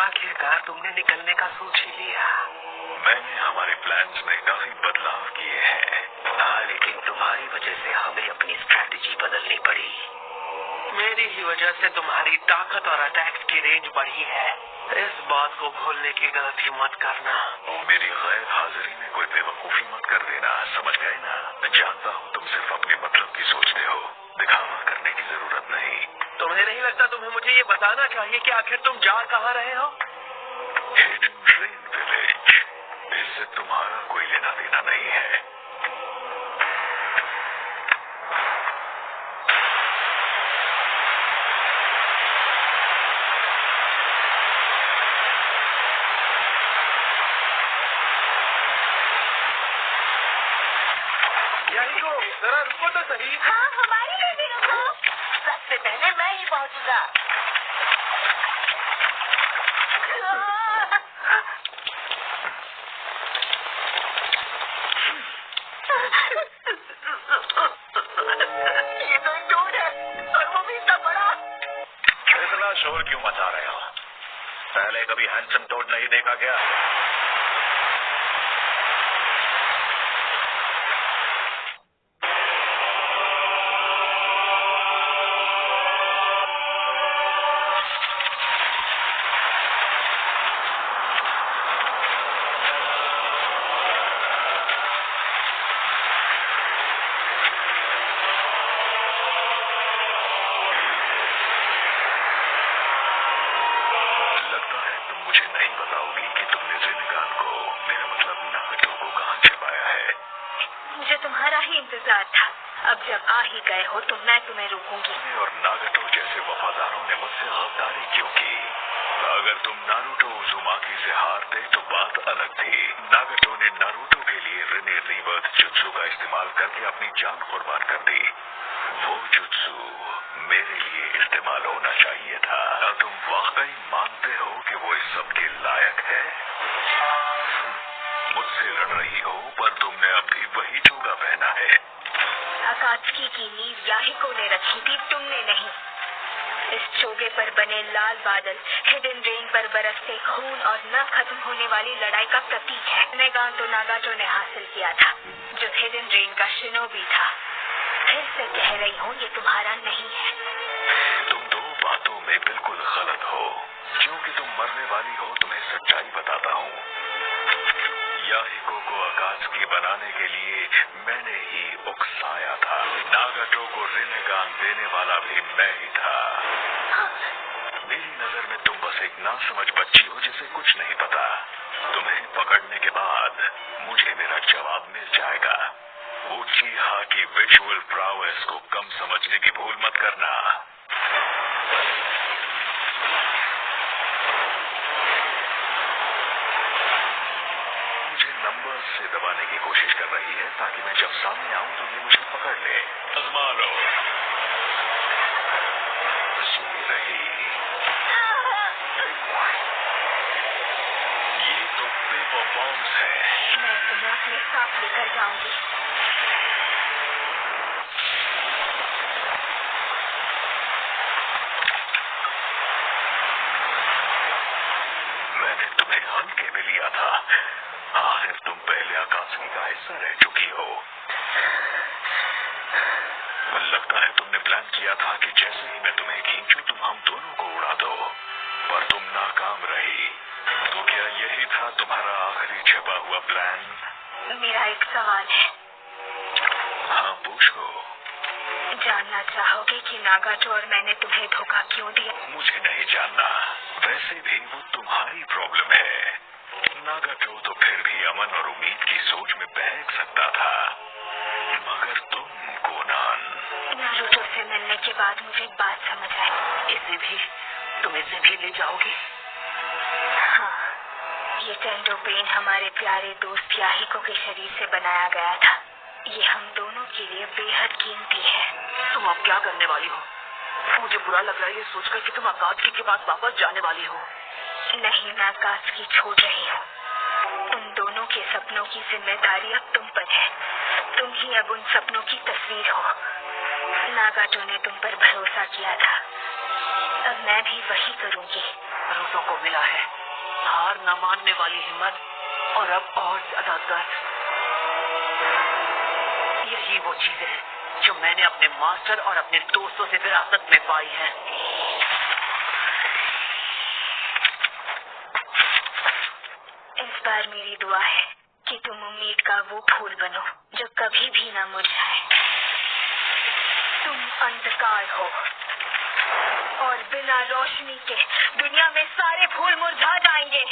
आखिरकार तुमने निकलने का सोच ही लिया। मैंने हमारे प्लान्स में काफी बदलाव किए हैं। हाँ, लेकिन तुम्हारी वजह से हमें अपनी स्ट्रैटेजी बदलनी पड़ी। मेरी ही वजह से तुम्हारी ताकत और अटैक्स की रेंज बढ़ी है। इस बात को भूलने की गलती मत करना। मेरी गैर हाजिरी में कोई बेवकूफी मत कर देना, समझ गए ना? मैं जानता हूँ तुम सिर्फ अपने मतलब की सोचते हो, दिखावा करने की जरूरत नहीं। तुम्हें नहीं लगता तुम्हें मुझे ये बताना चाहिए कि आखिर तुम जा कहाँ रहे हो? Hidden rain village. इससे तुम्हारा कोई लेना देना नहीं है। जरा रुको तो सही। हाँ, हमारे लिए भी रुको। सबसे पहले मैं ही पहुंचूंगा। ये तो एक डोर है और वो भी इतना बड़ा। इतना शोर क्यों मचा रहे हो? पहले कभी हैंडसम टोड नहीं देखा क्या? इंतजार था। अब जब आ ही गए हो तो मैं तुम्हें रोकूंगी। और नागाटो जैसे वफादारों ने मुझसे गद्दारी क्यों की? अगर तुम नारुतो उज़ुमाकी से हारते तो बात अलग थी। नागाटो ने नारुतो के लिए रिने रीबर्थ जुत्सु का इस्तेमाल करके अपनी जान कुर्बान कर दी। वो जुत्सु मेरे लिए इस्तेमाल होना चाहिए था। क्या तुम वाकई मानते हो कि वो इस सब के लायक है? मुझसे लड़ रही हो पर तुमने अभी वही चोगा पहना है। अकात्सुकी की नींव याहिको ने रखी थी, तुमने नहीं। इस चोगे पर बने लाल बादल हिडन रेन पर बरसते खून और न खत्म होने वाली लड़ाई का प्रतीक है। नेगान तो नागाटो ने हासिल किया था, जो हिडन रेन का शिनोबी था। फिर से कह रही हूँ, ये तुम्हारा नहीं है। तुम दो बातों में बिल्कुल गलत हो। क्योंकि तुम मरने वाली हो, तुम्हें सच्चाई बताता हूँ। याहिको को अकात्सुकी बनाने के लिए मैंने ही उकसाया था। नागाटो को रिनेगान देने वाला भी मैं ही था। मेरी नजर में तुम बस एक नासमझ बच्ची हो जिसे कुछ नहीं पता। तुम्हें पकड़ने के बाद मुझे मेरा जवाब मिल जाएगा। उचिहा की विजुअल प्रावेस को कम समझने की भूल मत करना। नंबर्स से दबाने की कोशिश कर रही है ताकि मैं जब सामने आऊं तो ये मुझे पकड़ ले। आजमा लो। रही। ये तो पेपर बॉम्ब्स है। मैं तुम्हें अपने साथ लेकर जाऊंगी। मैंने तुम्हें हल्के में लिया था। आखिर तुम पहले अकात्सुकी का हिस्सा रह चुकी हो। लगता है तुमने प्लान किया था कि जैसे ही मैं तुम्हें खींचूं तुम हम दोनों को उड़ा दो, पर तुम नाकाम रही। तो क्या यही था तुम्हारा आखिरी छिपा हुआ प्लान? मेरा एक सवाल है। हाँ, पूछो। जानना चाहोगे कि नागाटो और मैंने तुम्हें धोखा क्यों दिया? मुझे नहीं जानना। वैसे भी वो तुम्हारी प्रॉब्लम है। नागाटो तो फिर भी अमन और उम्मीद की सोच में बहक सकता था, मगर तुम कोनान। नारुतो से मिलने के बाद मुझे एक बात समझ आई। तुम इसे भी ले जाओगी? हाँ, ये टेंडो पेन हमारे प्यारे दोस्त याहिको के शरीर से बनाया गया था। ये हम दोनों के लिए बेहद कीमती है। तुम अब क्या करने वाली हो? मुझे बुरा लग रहा है ये सोचकर कि तुम अकात्सुकी के पास वापस जाने वाली हो। नहीं, मैं अकात्सुकी छोड़ रही हूँ। उन दोनों के सपनों की जिम्मेदारी अब तुम पर है। तुम ही अब उन सपनों की तस्वीर हो। नागाटो ने तुम पर भरोसा किया था, अब मैं भी वही करूँगी। रूसो को मिला है हार न मानने वाली हिम्मत और अब और ज्यादा गर्व। यही वो चीजें हैं जो मैंने अपने मास्टर और अपने दोस्तों से विरासत में पाई है। इस बार मेरी दुआ है कि तुम उम्मीद का वो फूल बनो जो कभी भी न मुरझाए। तुम अंधकार हो और बिना रोशनी के दुनिया में सारे फूल मुरझा जाएंगे।